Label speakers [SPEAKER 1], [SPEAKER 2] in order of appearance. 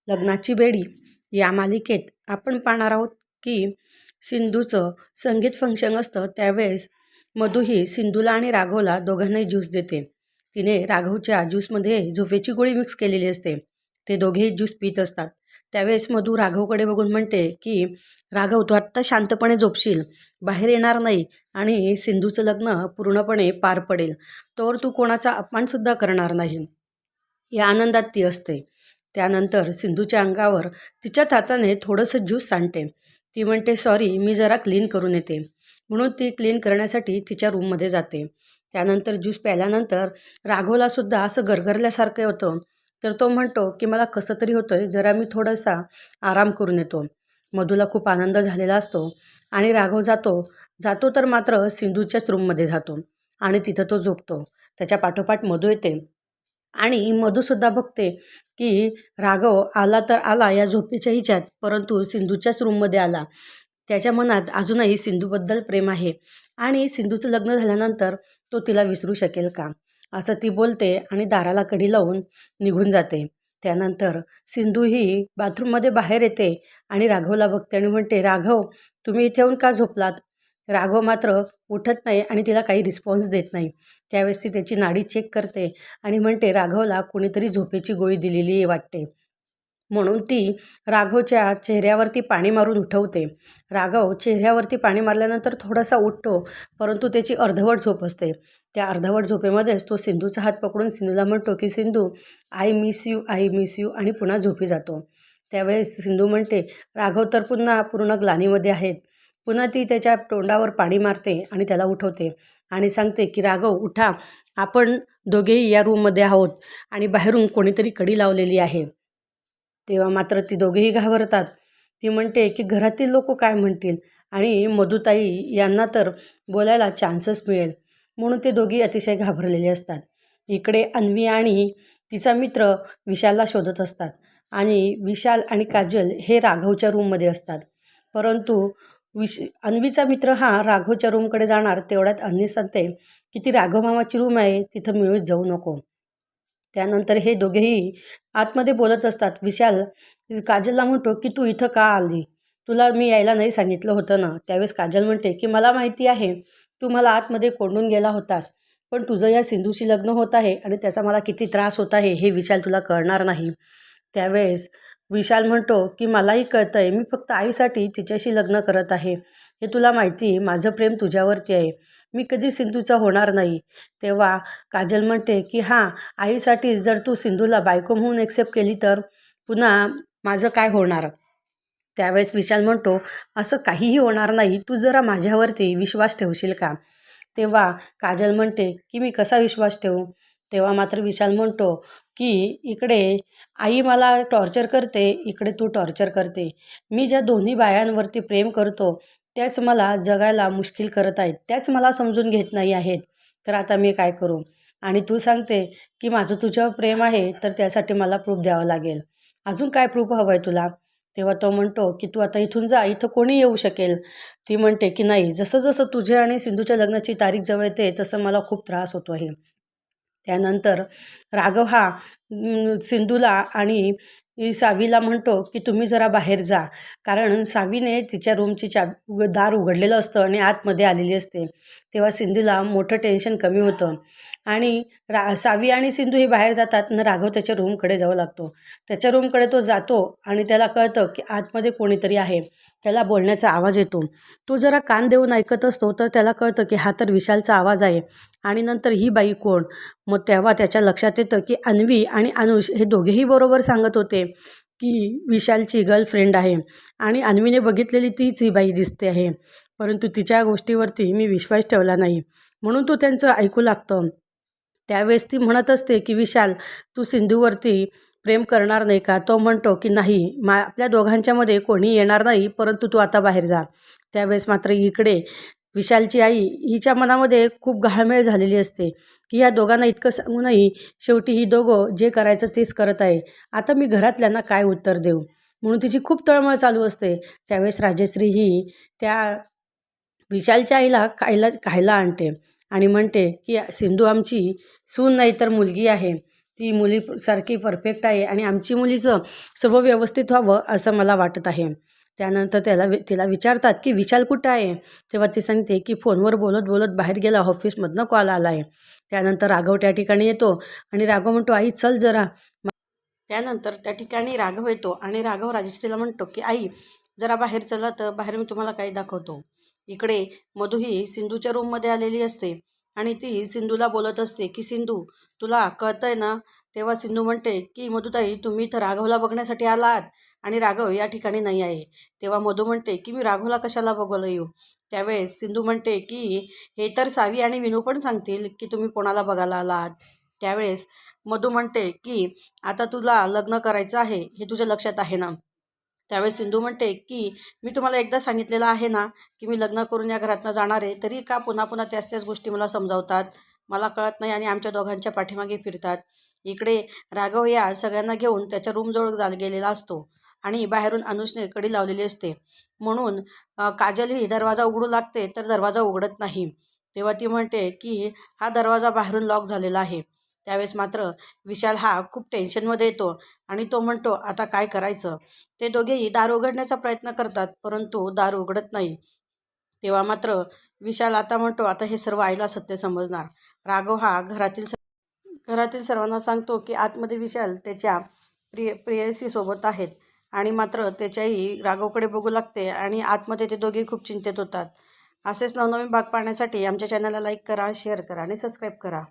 [SPEAKER 1] लग्नाची बेडी या मालिकेत आपण पाहणार आहोत की सिंधूचं संगीत फंक्शन असतं त्यावेळेस मधू ही सिंधूला आणि राघवला दोघांनाही ज्यूस देते. तिने राघवच्या ज्यूसमध्ये झोपेची गोळी मिक्स केलेली असते. ते दोघेही ज्यूस पित असतात. त्यावेळेस मधू राघवकडे बघून म्हणते की राघव, तू आत्ता शांतपणे झोपशील, बाहेर येणार नाही आणि सिंधूचं लग्न पूर्णपणे पार पडेल, तोवर तू कोणाचा अपमानसुद्धा करणार नाही. या आनंदात ती असते. त्यानंतर सिंधूच्या अंगावर तिच्याच हाताने थोडंसं ज्यूस सांडते. ती म्हणते, सॉरी, मी जरा क्लीन करून येते. म्हणून ती क्लीन करण्यासाठी तिच्या रूममध्ये जाते. त्यानंतर ज्यूस प्यायल्यानंतर राघवलासुद्धा असं गरगरल्यासारखं होतं. तर तो म्हणतो की मला कसं तरी होतंय, जरा मी थोडासा आराम करून येतो. मधूला खूप आनंद झालेला असतो आणि राघव जातो तर मात्र सिंधूच्याच रूममध्ये जातो आणि तिथं तो झोपतो. त्याच्या पाठोपाठ मधू येते आणि मधूसुद्धा बघते की राघव आला तर आला या झोपेच्या हिच्यात, परंतु सिंधूच्याच रूममध्ये आला. त्याच्या मनात अजूनही सिंधूबद्दल प्रेम आहे आणि सिंधूचं लग्न झाल्यानंतर तो तिला विसरू शकेल का, असं ती बोलते आणि दाराला कडी लावून निघून जाते. त्यानंतर सिंधू ही बाथरूममध्ये बाहेर येते आणि राघवला बघते आणि म्हणते, राघव, तुम्ही इथे येऊन का झोपलात? राघव मात्र उठत नाही आणि तिला काही रिस्पॉन्स देत नाही. त्यावेळेस ती त्याची नाडी चेक करते आणि म्हणते, राघवला कोणीतरी झोपेची गोळी दिलेली वाटते. म्हणून ती राघवच्या चेहऱ्यावरती पाणी मारून उठवते. राघव चेहऱ्यावरती पाणी मारल्यानंतर थोडासा उठतो, परंतु त्याची अर्धवट झोप असते. त्या अर्धवट झोपेमध्येच तो सिंधूचा हात पकडून सिंधूला म्हणतो की Sindhu, I miss you, I miss you, आणि पुन्हा झोपी जातो. त्यावेळेस सिंधू म्हणते, राघव तर पुन्हा पूर्ण ग्लानीमध्ये आहेत. पुन्हा ती त्याच्या तोंडावर पाणी मारते आणि त्याला उठवते आणि सांगते की राघव, उठा, आपण दोघेही या रूममध्ये आहोत आणि बाहेरून कोणीतरी कडी लावलेली आहे. तेव्हा मात्र ती दोघेही घाबरतात. ती म्हणते की घरातील लोक काय म्हणतील आणि मधुताई यांना तर बोलायला चान्सच मिळेल, म्हणून ते दोघी अतिशय घाबरलेले असतात. इकडे अन्वी आणि तिचा मित्र विशालला शोधत असतात आणि विशाल आणि काजल हे राघवच्या रूममध्ये असतात. परंतु अन्वीचा मित्र हा राघवच्या रूमकडे जाणार तेवढ्यात अन्वी सांगते की ती राघव मामाची रूम आहे, तिथं मिळूच जाऊ नको. त्यानंतर हे दोघेही आतमध्ये बोलत असतात. विशाल काजलला म्हणतो की तू इथं का आली, तुला मी यायला नाही सांगितलं होतं ना. त्यावेळेस काजल म्हणते की मला माहिती आहे, तू मला आतमध्ये कोंडून गेला होतास, पण तुझं या सिंधूशी लग्न होत आहे आणि त्याचा मला किती त्रास होत आहे हे विशाल तुला कळणार नाही. त्यावेळेस विशाल म्हणतो की मलाही कळतं आहे, मी फक्त आईसाठी तिच्याशी लग्न करत आहे, हे तुला माहिती आहे, माझं प्रेम तुझ्यावरती आहे, मी कधी सिंधूचा होणार नाही. तेव्हा काजल म्हणते की हां, आईसाठी जर तू सिंधूला बायको म्हणून एक्सेप्ट केली तर पुन्हा माझं काय होणार? त्यावेळेस विशाल म्हणतो, असं काहीही होणार नाही, तू जरा माझ्यावरती विश्वास ठेवशील का? तेव्हा काजल म्हणते की मी कसा विश्वास ठेवू? तेव्हा मात्र विशाल म्हणतो की इकडे आई मला टॉर्चर करते, इकडे तू टॉर्चर करते. मी ज्या दोन्ही बायांवरती प्रेम करतो त्याच मला जगायला मुश्किल करत आहेत, त्याच मला समजून घेत नाही आहेत. तर आता मी काय करू? आणि तू सांगते की माझं तुझ्यावर प्रेम आहे, तर त्यासाठी मला प्रूफ द्यावं लागेल. अजून काय प्रूफ हवं आहे तुला? तेव्हा तो म्हणतो की तू आता इथून जा, इथं कोणी येऊ शकेल. ती म्हणते की नाही, जसं जसं तुझ्या आणि सिंधूच्या लग्नाची तारीख जवळ येते तसं मला खूप त्रास होतो आहे. त्यानंतर राघव हा सिंधूला आणि सावीला म्हणतो की तुम्ही जरा बाहेर जा, कारण सावीने तिच्या रूमची दार उघडलेलं असतं आणि आतमध्ये आलेली असते. तेव्हा सिंधूला मोठं टेन्शन कमी होतं आणि सावी आणि सिंधू ही बाहेर जातात आणि राघव त्याच्या रूमकडे जाऊ लागतो. त्याच्या रूमकडे तो जातो आणि त्याला कळतं की आतमध्ये कोणीतरी आहे. त्याला बोलण्याचा आवाज येतो. तो जरा कान देऊन ऐकत असतो तर त्याला कळतं की हा तर विशालचा आवाज आहे आणि नंतर ही बाई कोण? मग तेव्हा त्याच्या लक्षात येतं की अन्वी आणि अनुष हे दोघेही बरोबर सांगत होते की विशालची गर्लफ्रेंड आहे आणि अन्वीने बघितलेली तीच ही बाई दिसते आहे, परंतु तिच्या गोष्टीवरती मी विश्वास ठेवला नाही, म्हणून तो त्यांचं ऐकू लागतो. त्यावेळेस ती म्हणत असते की विशाल, तू सिंधूवरती प्रेम करणार नाही का? तो म्हणतो की नाही, आपल्या दोघांच्यामध्ये कोणी येणार नाही, परंतु तू आता बाहेर जा. त्यावेळेस मात्र इकडे विशालची आई हिच्या मनामध्ये खूप घाळमेळ झालेली असते की या दोघांना इतकं सांगूनही शेवटी ही दोघं जे करायचं तेच करत आहे, आता मी घरातल्यांना काय उत्तर देऊ, म्हणून तिची खूप तळमळ चालू असते. त्यावेळेस राजश्री ही त्या विशालच्या आईला खायला आणते आणि म्हणते की सिंधू आमची सून नाही तर मुलगी आहे, ती मुलीसारखी परफेक्ट आहे आणि आमची मुलीचं सर्व व्यवस्थित व्हावं असं मला वाटत आहे. त्यानंतर तिला विचारतात की विशाल कुठं आहे. तेव्हा ती सांगते की फोनवर बोलत बोलत बाहेर गेला, ऑफिसमधनं कॉल आला आहे. त्यानंतर राघव त्या ठिकाणी येतो आणि राघव म्हणतो आई चल जरा. त्यानंतर त्या ठिकाणी राघव येतो आणि राघव राजश्रीला म्हणतो की आई जरा बाहेर चला, तर बाहेर मी तुम्हाला काही दाखवतो. इकडे मधु ही सिंधूच्या रूममध्ये आलेली असते आणि ती सिंधूला बोलत असते की सिंधू तुला कळतंय ना. तेव्हा सिंधू म्हणते की मधुताई तुम्ही तर राघवला बघण्यासाठी आलात आणि राघव या ठिकाणी नाही आहे. तेव्हा मधू म्हणते की मी राघवला कशाला बघायला येऊ. त्यावेळेस सिंधू म्हणते की हे तर सावी आणि विनू पण सांगतील की तुम्ही कोणाला बघायला आलात. त्यावेळेस मधू म्हणते की आता तुला लग्न करायचं आहे हे तुझ्या लक्षात आहे ना. त्यावेळेस सिंधू म्हणते की मी तुम्हाला एकदा सांगितलेलं आहे ना की मी लग्न करून या घरातनं जाणार आहे, तरी का पुन्हा पुन्हा त्याच गोष्टी मला समजावतात. मला कळत नाही आणि आमच्या दोघांच्या पाठीमागे फिरतात. इकडे राघव या सगळ्यांना घेऊन त्याच्या रूमजवळ गेलेला असतो आणि बाहेरून अनुजने कडी लावलेली असते. म्हणून काजल ही दरवाजा उघडू लागते तर दरवाजा उघडत नाही. तेव्हा ती म्हणते की हा दरवाजा बाहेरून लॉक झालेला आहे. त्यावेळेस मात्र विशाल हा खूप टेन्शनमध्ये येतो आणि तो म्हणतो आता काय करायचं. ते दोघेही दार उघडण्याचा प्रयत्न करतात परंतु दार उघडत नाही. तेव्हा मात्र विशाल आता म्हणतो आता हे सर्व आईला सत्य समजणार. राघव हा घरातील सर्वांना सांगतो की आतमध्ये विशाल त्याच्या प्रेयसीसोबत आहेत आणि मात्र त्याच्याही राघवकडे बघू लागते आणि आतमध्ये ते दोघे खूप चिंतेत होतात. असेच नवनवीन भाग पाहण्यासाठी आमच्या चॅनलला लाईक करा, शेअर करा आणि सबस्क्राईब करा.